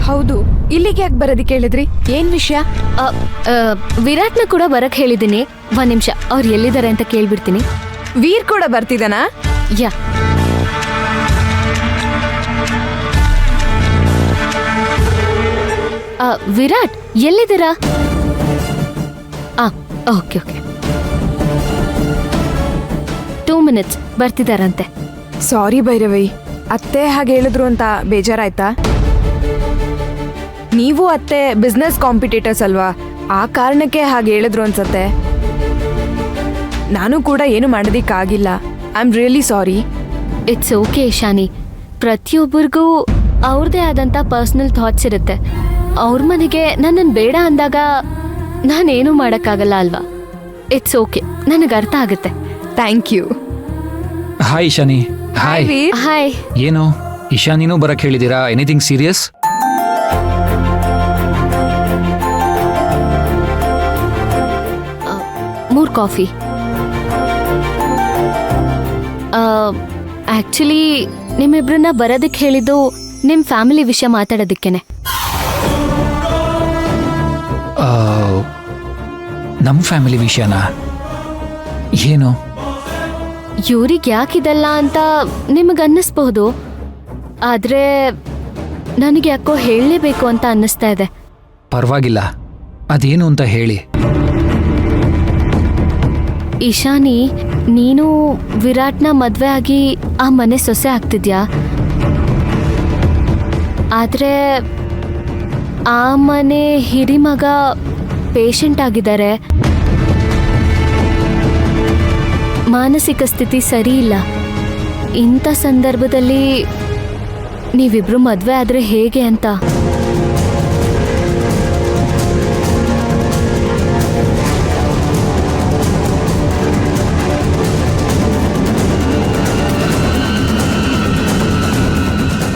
ಹೌದು, ಇಲ್ಲಿಗೆ ಯಾಕೆ ಬರೋದಕ್ಕೆ ಹೇಳಿದ್ರಿ? ಏನ್ ವಿಷಯ? ವಿರಾಟ್ನ ಕೂಡ ಬರಕ್ ಹೇಳಿದ್ದೀನಿ. ಒಂದ್ ನಿಮಿಷ, ಅವ್ರು ಎಲ್ಲಿದ್ದಾರೆ ಅಂತ ಕೇಳ್ಬಿಡ್ತೀನಿ. ವೀರ್ ಕೂಡ ಬರ್ತಿದ್ದಾನಾ? ಯಾ. ವಿರಾಟ್ ಎಲ್ಲಿದ್ದೀರಾ? Okay okay, 2 minutes ಬರ್ತಿದಾರಂತೆ. ಸಾರಿ ಭೈರವಿ, ಅತ್ತೆ ಹಾಗೆ ಹೇಳಿದ್ರು ಅಂತ ಬೇಜಾರಾಯ್ತಾ? ನೀವು ಅತ್ತೆ ಬಿಸ್ನೆಸ್ ಕಾಂಪಿಟೇಟರ್ಸ್ ಅಲ್ವಾ, ಆ ಕಾರಣಕ್ಕೆ ಹಾಗೆ ಹೇಳಿದ್ರು ಅನ್ಸತ್ತೆ. ನಾನು ಕೂಡ ಏನು ಮಾಡೋದಿಕ್ಕಾಗಿಲ್ಲ. I am really sorry. It's okay Ishani. ಪ್ರತಿಯೊಬ್ಬರಿಗೂ ಅವ್ರದ್ದೇ ಆದಂಥ ಪರ್ಸ್ನಲ್ ಥಾಟ್ಸ್ ಇರುತ್ತೆ. ಅವ್ರ ಮನೆಗೆ ನನ್ನನ್ನು ಬೇಡ ಅಂದಾಗ ನಾನೇನು ಮಾಡೋಕ್ಕಾಗಲ್ಲ ಅಲ್ವಾ? ಇಟ್ಸ್ ಓಕೆ, ನನಗೆ ಅರ್ಥ ಆಗುತ್ತೆ. Thank you. Hi Ishani. Hi. Hi. ಏನು ಇಶಾನಿನೂ ಬರಕ್ ಹೇಳಿದ್ದೀರಾ? Anything serious? ಮೂರು ಕಾಫಿ. ಆ್ಯಕ್ಚುಲಿ ನಿಮ್ಮಿಬ್ರನ್ನ ಬರೋದಕ್ಕೆ ಹೇಳಿದ್ದು ನಿಮ್ಮ ಫ್ಯಾಮಿಲಿ ವಿಷಯ ಮಾತಾಡೋದಕ್ಕೇನೆ. ನಮ್ಮ ಫ್ಯಾಮಿಲಿ ವಿಷಯನಾ? ಏನು? ಇವ್ರಿಗೆ ಯಾಕಿದಲ್ಲ ಅಂತ ನಿಮಗೆ ಅನ್ನಿಸ್ಬಹುದು, ಆದರೆ ನನಗೆ ಯಾಕೋ ಹೇಳಲೇಬೇಕು ಅಂತ ಅನ್ನಿಸ್ತಾ ಇದೆ. ಪರವಾಗಿಲ್ಲ, ಅದೇನು ಅಂತ ಹೇಳಿ. ಇಶಾನಿ, ನೀನು ವಿರಾಟ್ನ ಮದುವೆ ಆಗಿ ಆ ಮನೆ ಸೊಸೆ ಆಗ್ತಿದ್ಯಾ? ಆದರೆ ಆ ಮನೆ ಹಿರಿಮಗ ಪೇಷಂಟ್ ಆಗಿದ್ದಾರೆ. ಮಾನಸಿಕ ಸ್ಥಿತಿ ಸರಿ ಇಲ್ಲ. ಇಂಥ ಸಂದರ್ಭದಲ್ಲಿ ನೀವಿಬ್ರು ಮದುವೆ ಆದರೆ ಹೇಗೆ ಅಂತ.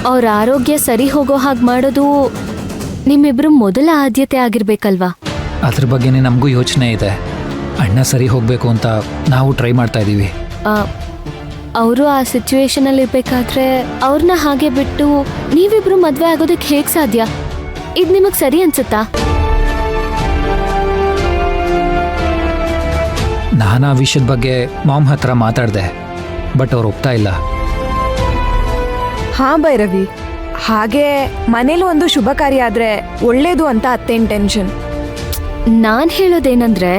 ಅವ್ರ ಆರೋಗ್ಯ ಸರಿ ಹೋಗೋ ಹಾಗೆ ಮಾಡೋದು ನಿಮ್ಮಿಬ್ರು ಮೊದಲ ಆದ್ಯತೆ ಆಗಿರ್ಬೇಕಲ್ವಾ? ಅದ್ರ ಬಗ್ಗೆನೇ ನಮಗೂ ಯೋಚನೆ ಇದೆ. ಅಣ್ಣ ಸರಿ ಹೋಗಬೇಕು ಅಂತ ನಾವು ಟ್ರೈ ಮಾಡ್ತಾ ಇದ್ದೀವಿ. ಅವರು ಆ ಸಿಚುವೇಶನಲ್ಲಿ ಇರಬೇಕಾದ್ರೆ ಅವ್ರನ್ನ ಹಾಗೆ ಬಿಟ್ಟು ನೀವಿಬ್ರು ಮದುವೆ ಆಗೋದಕ್ಕೆ ಹೇಗೆ ಸಾಧ್ಯ? ಇದು ನಿಮಗೆ ಸರಿ ಅನ್ಸುತ್ತಾ? ನಾನು ಆ ವಿಷಯದ ಬಗ್ಗೆ ಮಾಮ್ ಹತ್ರ ಮಾತಾಡಿದೆ, ಬಟ್ ಅವ್ರು ಒಪ್ತಾ ಇಲ್ಲ. ಹಾ ಭೈರವಿ, ಹಾಗೆ ಮನೇಲಿ ಒಂದು ಶುಭ ಕಾರ್ಯ ಆದ್ರೆ ಒಳ್ಳೇದು ಅಂತ ಅತ್ತೆ ಇಂಟೆನ್ಷನ್. ನಾನು ಹೇಳೋದೇನಂದ್ರೆ,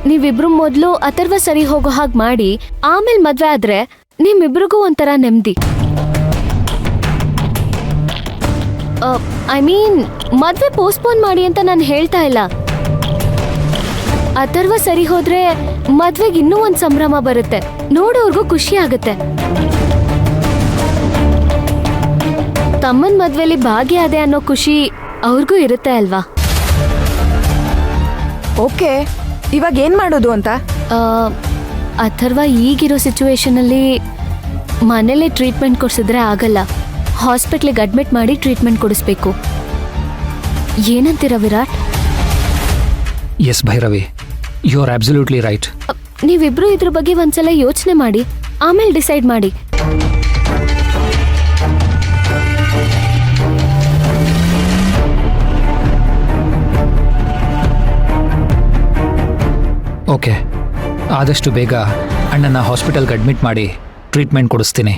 ನೀವಿಬ್ರು ಮೊದಲು ಅಥರ್ವ ಸರಿ ಹೋಗೋ ಹಾಗೆ ಮಾಡಿ ಆಮೇಲೆ ಮದುವೆ ಆದ್ರೆ ನಿಮ್ಮಿಬ್ರಿಗೂ ಒಂಥರ ನೆಮ್ಮದಿ. ಐ ಮೀನ್, ಮದುವೆ ಪೋಸ್ಟ್ಪೋನ್ ಮಾಡಿ ಅಂತ ನಾನು ಹೇಳ್ತಾ ಇಲ್ಲ. ಅಥರ್ವ ಸರಿ ಹೋದ್ರೆ ಮದ್ವೆಗೆ ಇನ್ನೂ ಒಂದು ಸಂಭ್ರಮ ಬರುತ್ತೆ, ನೋಡೋರ್ಗೂ ಖುಷಿ ಆಗುತ್ತೆ. ತಮ್ಮನ ಮದ್ವೆಲಿ ಭಾಗಿಯಾದೆ ಅನ್ನೋ ಖುಷಿ ಅವ್ರಿಗೂ ಇರುತ್ತೆ ಅಲ್ವಾ? ಓಕೆ, ಇವಾಗ ಏನ್ ಮಾಡೋದು ಅಂತ? ಅಥರ್ವ ಈಗಿರೋ ಸಿಚುವೇಶನಲ್ಲಿ ಮನೇಲೆ ಟ್ರೀಟ್ಮೆಂಟ್ ಕೊಡಿಸಿದ್ರೆ ಆಗಲ್ಲ. ಹಾಸ್ಪಿಟ್ಲಿಗೆ ಅಡ್ಮಿಟ್ ಮಾಡಿ ಟ್ರೀಟ್ಮೆಂಟ್ ಕೊಡಿಸ್ಬೇಕು. ಏನಂತೀರ Virat? Yes Bhairavi, you are absolutely right. ನೀವಿಬ್ರು ಇದ್ರ ಬಗ್ಗೆ ಒಂದ್ಸಲ ಯೋಚನೆ ಮಾಡಿ ಆಮೇಲೆ ಡಿಸೈಡ್ ಮಾಡಿ. ಓಕೆ, ಆದಷ್ಟು ಬೇಗ ಅಣ್ಣನ ಹಾಸ್ಪಿಟಲ್ಗೆ ಅಡ್ಮಿಟ್ ಮಾಡಿ ಟ್ರೀಟ್ಮೆಂಟ್ ಕೊಡಿಸ್ತೀನಿ.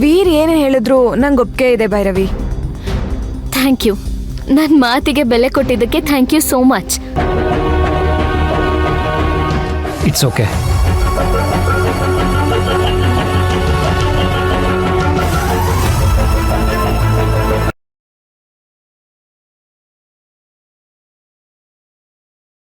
ವೀರ್ ಏನು ಹೇಳಿದ್ರು ನಂಗೆ ಒಪ್ಪಿಗೆ ಇದೆ ಭೈರವಿ. Thank you. ನನ್ನ ಮಾತಿಗೆ ಬೆಲೆ ಕೊಟ್ಟಿದ್ದಕ್ಕೆ thank you so much. It's okay.